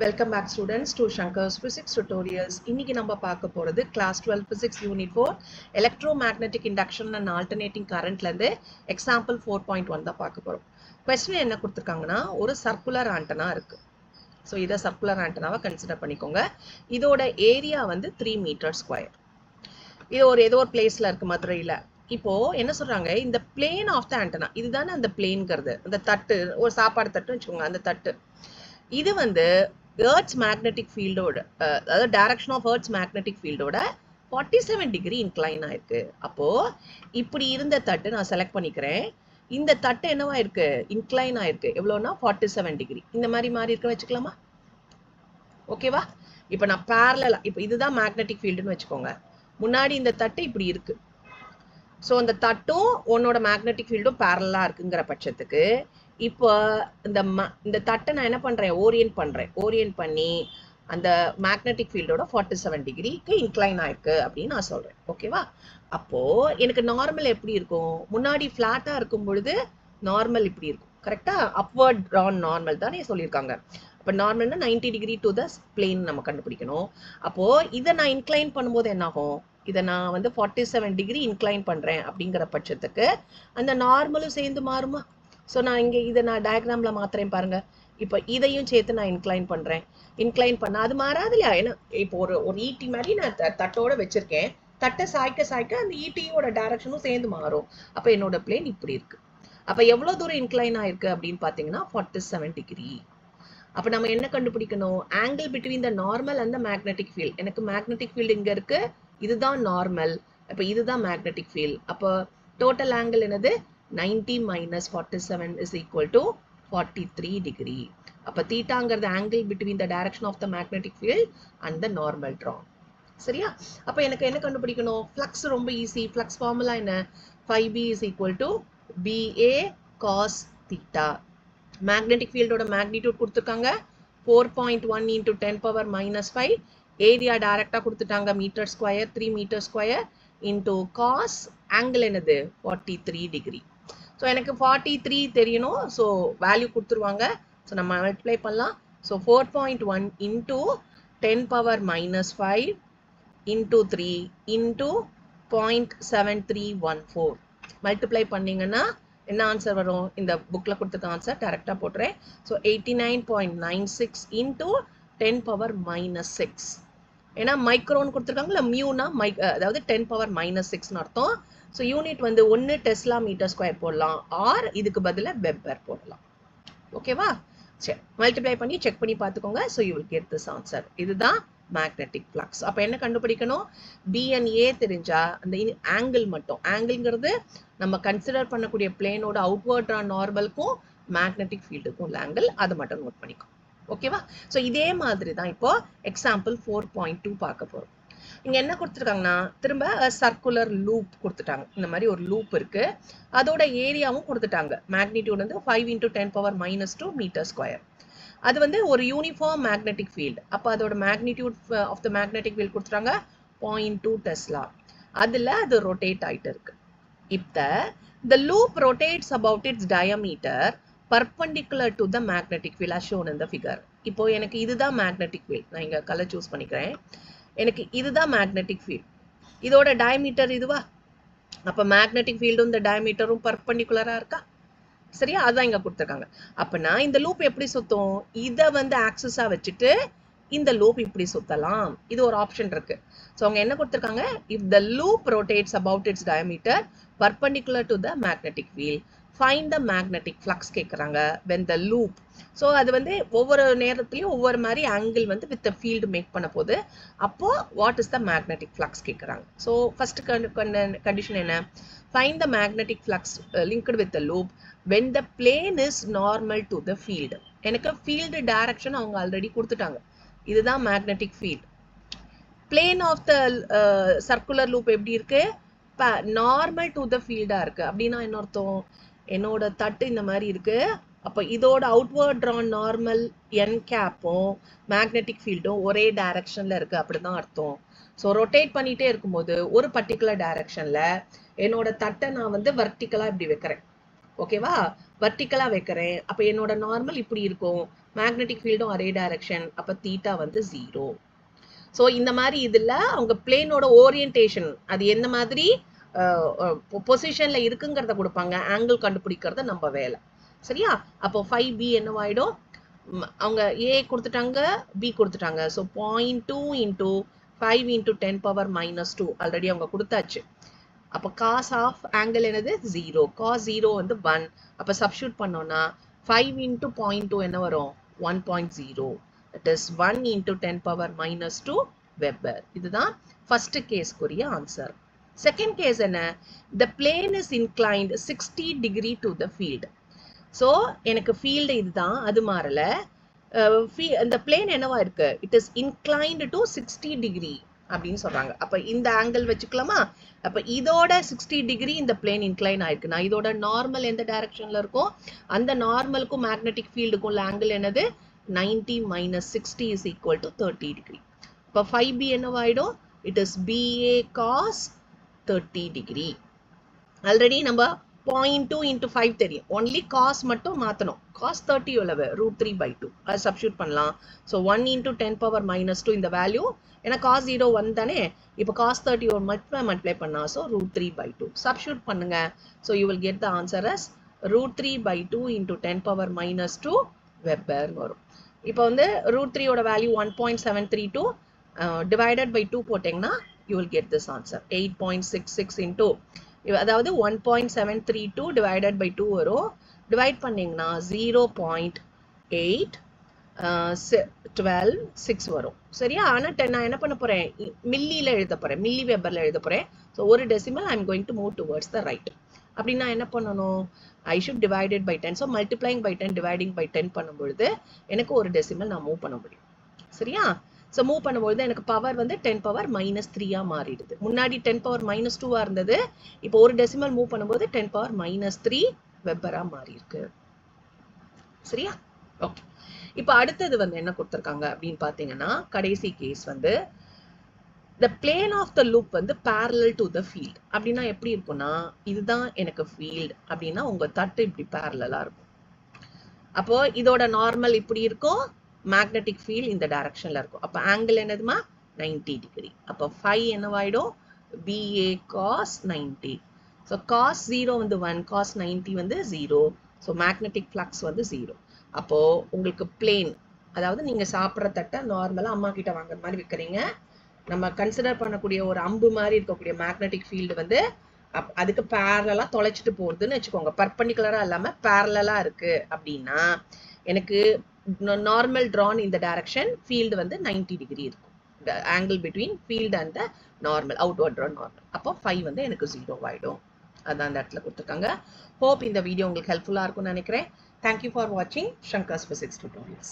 Welcome back students to Shankar's Physics Tutorials. இன்னைக்கு நம்ம பார்க்க போறது class 12 Physics Unit 4 Electromagnetic Induction and Alternating Currentல இருந்து example 4.1 தான் பார்க்க போறோம். Question என்ன கொடுத்திருக்காங்கன்னா ஒரு சர்க்குலர் ஆண்டனா இருக்கு. ஸோ இதை சர்க்குலர் ஆண்டனாவை கன்சிடர் பண்ணிக்கோங்க. இதோட ஏரியா வந்து 3 மீட்டர் ஸ்கொயர். இது ஏதோ ஒரு பிளேஸ்ல இருக்கு மதுரையில. இப்போ என்ன சொல்றாங்க, இந்த பிளேன் ஆஃப் த ஆண்டனா, இதுதானே அந்த பிளேன்ங்கிறது, அந்த தட்டு, ஒரு சாப்பாடு தட்டு வச்சுக்கோங்க, அந்த தட்டு. இது வந்து எர்த்ஸ் மேக்னெட்டிக் ஃபீல்டோட, அதாவது டைரக்ஷன் ஆஃப் எர்த்ஸ் மேக்னெட்டிக் ஃபீல்டோட 47 டிகிரி இன்க்ளைன் ஆயிருக்கு. அப்போ இப்படி இருந்த தட்டு நான் செலக்ட் பண்ணிக்கிறேன். இந்த தட்டு என்னவா இருக்கு, இன்க்ளைன் ஆயிருக்கு. எவ்வளோனா 47 டிகிரி. இந்த மாதிரி மாறி இருக்க வச்சுக்கலாமா? ஓகேவா? இப்போ நான் பேரலா, இப்போ இதுதான் மேக்னெட்டிக் ஃபீல்டுன்னு வச்சுக்கோங்க. முன்னாடி இந்த தட்டு இப்படி இருக்கு. ஸோ அந்த தட்டும் உன்னோட மேக்னெட்டிக் ஃபீல்டும் பேரலா இருக்குங்கிற பட்சத்துக்கு இப்போ இந்த தட்டை நான் என்ன பண்றேன், ஓரியன்ட் பண்ணி அந்த மேக்னெட்டிக் ஃபீல்டோட 47 டிகிரிக்கு இன்க்ளைன் ஆயிருக்கு அப்படின்னு நான் சொல்றேன். ஓகேவா? அப்போ எனக்கு நார்மல் எப்படி இருக்கும், முன்னாடி ஃபிளாட்டா இருக்கும் பொழுது நார்மல் இப்படி இருக்கும். கரெக்டா? அப்வர்ட் ட்ரான் நார்மல் தானே சொல்லியிருக்காங்க. அப்போ நார்மல்னா 90 டிகிரி டு த பிளேன் நம்ம கண்டுபிடிக்கணும். அப்போ இதை நான் இன்க்ளைன் பண்ணும்போது என்ன ஆகும், இதை நான் வந்து 47 டிகிரி இன்க்ளைன் பண்றேன் அப்படிங்கிற பட்சத்துக்கு அந்த நார்மலும் சேர்ந்து மாறுமா? ஸோ நான் இங்கே இதை நான் டயக்ராம்ல மாத்துறேன் பாருங்க. இப்போ இதையும் சேர்த்து நான் இன்க்ளைன் பண்ண அது மாறாது இல்லையா? ஏன்னா இப்போ ஒரு ஈட்டி மாதிரி நான் தட்டோட வச்சிருக்கேன். தட்டை சாய்க்க அந்த ஈட்டியோட டைரக்ஷனும் சேர்ந்து மாறும். அப்போ என்னோட பிளேன் இப்படி இருக்கு. அப்போ எவ்வளோ தூரம் இன்க்ளைன் ஆயிருக்கு அப்படின்னு பார்த்தீங்கன்னா 47 டிகிரி. அப்போ நம்ம என்ன கண்டுபிடிக்கணும், angle between the normal and the magnetic field. எனக்கு மேக்னெட்டிக் ஃபீல்டு இங்கே இருக்கு, இதுதான் நார்மல், அப்போ இதுதான் மேக்னெட்டிக் ஃபீல்ட். அப்போ டோட்டல் ஆங்கிள் என்னது, 90 minus 47 is equal to 43 degree. அப்போ தீட்டாங்கிறது angle between the direction of the magnetic field and the normal drawn. சரியா? அப்போ எனக்கு என்ன கண்டுபிடிக்கணும், ஃப்ளக்ஸ் ரொம்ப ஈஸி. ஃப்ளக்ஸ் ஃபார்முலா என்ன, 5b is equal to BA cos theta. Magnetic ஃபீல்டோட மேக்னிடியூட் கொடுத்துருக்காங்க 4.1 into 10 power minus 5. ஏரியா டைரக்டா கொடுத்துட்டாங்க metre square, 3 metre square into cos angle என்னது 43 டிகிரி. ஸோ எனக்கு 43 தெரியணும். ஸோ வேல்யூ கொடுத்துருவாங்க. ஸோ நம்ம மல்டிப்ளை பண்ணலாம். So 4.1 into 10 power minus 5 into 3 into 0.7314 multiply பண்ணீங்கன்னா என்ன ஆன்சர் வரும், இந்த புக்ல கொடுத்துருக்க ஆன்சர் டைரக்டா போட்டுறேன். So 89.96 into 10 power minus 6. ஏன்னா மைக்ரோன் கொடுத்துருக்காங்களா, மியூனா அதாவது 10 பவர் மைனஸ் 6ன்னு அர்த்தம். ஸோ யூனிட் வந்து 1 டெஸ்லா மீட்டர் ஸ்கொயர் போடலாம், ஆர் இதுக்கு பதிலாக வெப்பர் போடலாம். ஓகேவா? சரி, மல்டிப்ளை பண்ணி செக் பண்ணி பார்த்துக்கோங்க. So you will get this answer. இதுதான் மேக்னெட்டிக் ஃப்ளக்ஸ். அப்போ என்ன கண்டுபிடிக்கணும், பிஎன்ஏ தெரிஞ்சா அந்த ஆங்கிள் மட்டும், ஆங்கிள்ங்கிறது நம்ம கன்சிடர் பண்ணக்கூடிய பிளேனோட அவுட்வர்ட் நார்மலுக்கும் மேக்னெட்டிக் ஃபீல்டுக்கும் உள்ள ஆங்கிள், அதை மட்டும் நோட் பண்ணிக்கோ. ஓகேவா? ஸோ இதே மாதிரி தான் இப்போ எக்ஸாம்பிள் 4.2 பார்க்க போறோம். இங்க என்ன கொடுத்துருக்காங்கன்னா, திரும்ப சர்க்குலர் லூப் கொடுத்துட்டாங்க. இந்த மாதிரி ஒரு லூப் இருக்கு, அதோட ஏரியாவும் கொடுத்துட்டாங்க. மேக்னிடியூட் வந்து 5 into 10 power minus 2 metre square. அது வந்து ஒரு யூனிஃபார்ம் மேக்னெட்டிக் ஃபீல்டு. அப்போ அதோட magnitude of the magnetic field கொடுத்துட்டாங்க 0.2 டெஸ்லா. அதுல அது ரொட்டேட் ஆயிட்டு இருக்கு. இப்ப the loop rotates about its diameter perpendicular to the magnetic field as shown in the figure. இப்போ எனக்கு இதுதான் மேக்னெட்டிக் ஃபீல்ட். நான் இங்க கலர் சூஸ் பண்ணிக்கிறேன். எனக்கு இதுதான் மேக்னெட்டிக் ஃபீல்ட். இதோட டயமீட்டர் இதுவா? அப்ப மேக்னெட்டிக் ஃபீல்டும் இந்த டயமீட்டரும் பர்பெண்டிகுலரா இருக்கா? சரியா? அதான் இங்க கொடுத்துருக்காங்க. அப்பனா இந்த லூப் எப்படி சுத்தும், இதை வந்து ஆக்சிஸா வச்சுட்டு இந்த லூப் இப்படி சுத்தலாம். இது ஒரு ஆப்ஷன் இருக்கு. ஸோ அவங்க என்ன கொடுத்துருக்காங்க, if the loop rotates about its diameter perpendicular to the magnetic field, find the magnetic flux கேட்குறாங்க when the loop. ஸோ அது வந்து ஒவ்வொரு நேரத்துலையும் ஒவ்வொரு மாதிரி ஆங்கிள் வந்து வித் ஃபீல்டு மேக் பண்ண போது, அப்போ what is the magnetic flux கேட்குறாங்க. ஸோ ஃபர்ஸ்ட் கண்டிஷன் என்ன, find the magnetic flux linked with the loop when the plane is normal to the field. எனக்கு ஃபீல்டு டைரக்ஷன் அவங்க ஆல்ரெடி கொடுத்துட்டாங்க. இதுதான் magnetic field. Plane of the circular loop எப்படி இருக்கு, normal to the ஃபீல்டா இருக்கு. அப்படின்னா என்ன அர்த்தம், என்னோட தட்டு இந்த மாதிரி இருக்கு. அப்போ இதோட அவுட்வர்ட் ட்ரான் நார்மல் என் கேப்பும் மேக்னெட்டிக் ஃபீல்டும் ஒரே டைரக்ஷன்ல இருக்கு, அப்படிதான் அர்த்தம். ஸோ ரொட்டேட் பண்ணிட்டே இருக்கும்போது ஒரு பர்டிகுலர் டைரக்ஷன்ல என்னோட தட்டை நான் வந்து வெர்டிக்கலா இப்படி வைக்கிறேன். ஓகேவா? வெர்டிக்கலா வைக்கிறேன். அப்ப என்னோட நார்மல் இப்படி இருக்கும். மேக்னெட்டிக் ஃபீல்டும் அரே டைரக்ஷன். அப்ப தீட்டா வந்து 0. ஸோ இந்த மாதிரி இதுல அவங்க பிளேனோட ஓரியன்டேஷன் அது என்ன மாதிரி பொசிஷன்ல இருக்குங்கிறத கொடுப்பாங்க. ஆங்கிள் கண்டுபிடிக்கிறது நம்ம வேலை. சரியா? அப்போ 5b என்னவாயிடும்? அவங்க a கொடுத்துட்டாங்க, b கொடுத்துட்டாங்க. So 0.2 into 5 into 10 power -2 already அவங்க கொடுத்தாச்சு. அப்போ காஸ் ஆஃப் ஆங்கிள் என்னது? 0. காஸ் 0 வந்து 1. அப்போ சப்ஸ்டியூட் பண்ணோம்னா 5 இன்டூ 0.2 என்ன வரும்? 1.0. That is 1 into 10 power -2 Weber. இதுதான் first case குரிய answer. Second case என்ன? The plane is inclined 60 degree to the field. So எனக்கு field இதுதான், அது மாறல. இந்த plane என்னவா இருக்கு? It is inclined to 60 degree அப்படின்னு சொல்றாங்க. அப்ப இந்த ஆங்கிள் வச்சுக்கலாமா? அப்ப இதோட 60 டிகிரி இந்த பிளேன் இன்க்ளைன் ஆயிருக்கு. நான் இதோட நார்மல் எந்த டைரக்ஷன்ல இருக்கும்? அந்த நார்மலுக்கும் மேக்னெட்டிக் ஃபீல்டுக்கும் உள்ள ஆங்கிள் என்னது? 90 minus 60 is equal to 30 degree. இப்போ 5b என்னவாயிடும்? It is BA cos 30 degree. Already நம்ம 0.2 into 5 தெரியும். only cos மட்டும் மாத்தணும். cos 30 எவ்வளவு? √3/2. அது சப்ஸ்டியூட் பண்ணலாம். ஸோ 1 into 10 power -2 இந்த வேல்யூ. ஏன்னா cos 0 1 தானே. இப்போ cos 30 ஒரு மல்டிப்ளை பண்ணா. ஸோ √3/2. சப்ஸ்டியூட் பண்ணுங்க. So you will get the answer as √3/2 into 10 power -2 Weber வரும். இப்போ வந்து √3 ஓட வேல்யூ 1.732 divided by 2 போட்டீங்கன்னா you will get this answer 8.66 into அதாவது 1.732 divided by 2 வரும். டிவைட் பண்ணீங்கன்னா 0.812 வரும். சரியா? ஆனா நான் என்ன பண்ண போறேன்? மில்லியில எழுத போறேன். மில்லி வெபர்ல எழுத போறேன். ஸோ ஒரு decimal I am going to move towards the right. அப்படின்னா என்ன பண்ணணும்? I should divide it by 10. So multiplying by 10, dividing by 10 பண்ணும்பொழுது எனக்கு ஒரு டெசிமல் நான் மூவ் பண்ண முடியும். சரியா? ஸோ மூவ் பண்ணும்பொழுது எனக்கு பவர் வந்து 10 பவர் -3 மாறிடுது. முன்னாடி 10 பவர் -2 இருந்தது. இப்போ ஒரு டெசிமல் மூவ் பண்ணும்போது 10 பவர் -3 வெப்பரா மாறி இருக்கு. சரியா? ஓகே. இப்போ அடுத்தது வந்து என்ன கொடுத்துருக்காங்க அப்படின்னு பார்த்தீங்கன்னா, கடைசி கேஸ் வந்து the plane of the loop வந்து parallel to the field. அப்படின்னா எப்படி இருக்கும்னா, இதுதான் எனக்கு field அப்படின்னா உங்க தட்டு இப்படி parallel-ஆ இருக்கும். அப்போ இதோட நார்மல் இப்படி இருக்கும், மேக்னெட்டிக் ஃபீல்ட் இந்த டைரக்ஷன்ல இருக்கும். அப்போ ஆங்கிள் என்னதுமா? 90 டிகிரி. அப்போ 5 என்னவாயிடும்? BA cos 90. ஸோ cos 0 வந்து 1, cos 90 வந்து 0. ஸோ மேக்னெட்டிக் ஃப்ளக்ஸ் வந்து 0. அப்போ உங்களுக்கு பிளேன், அதாவது நீங்க சாப்பிட்ற தட்டை நார்மலா அம்மா கிட்ட வாங்குற மாதிரி விற்கிறீங்க. நம்ம கன்சிடர் பண்ணக்கூடிய ஒரு அம்பு மாதிரி இருக்கக்கூடிய மேக்னெட்டிக் ஃபீல்டு வந்து அதுக்கு பேரலா தொலைச்சிட்டு போகுதுன்னு வச்சுக்கோங்க. பர்பண்டிகுலரா இல்லாம பேரலா இருக்கு அப்படின்னா எனக்கு நார்மல் ட்ரான் இந்த டைரக்ஷன் ஃபீல்டு வந்து 90 டிகிரி இருக்கும். Angle between field and the normal, outward drawn normal. அப்போ 5 வந்து எனக்கு 0 ஆயிடும். அதான் அந்த இடத்துல கொடுத்துருக்காங்க. ஹோப் இந்த வீடியோ உங்களுக்கு ஹெல்ப்ஃபுல்லா இருக்கும்னு நினைக்கிறேன். தேங்க்யூ ஃபார் வாட்சிங் Shankar's Physics Tutorials.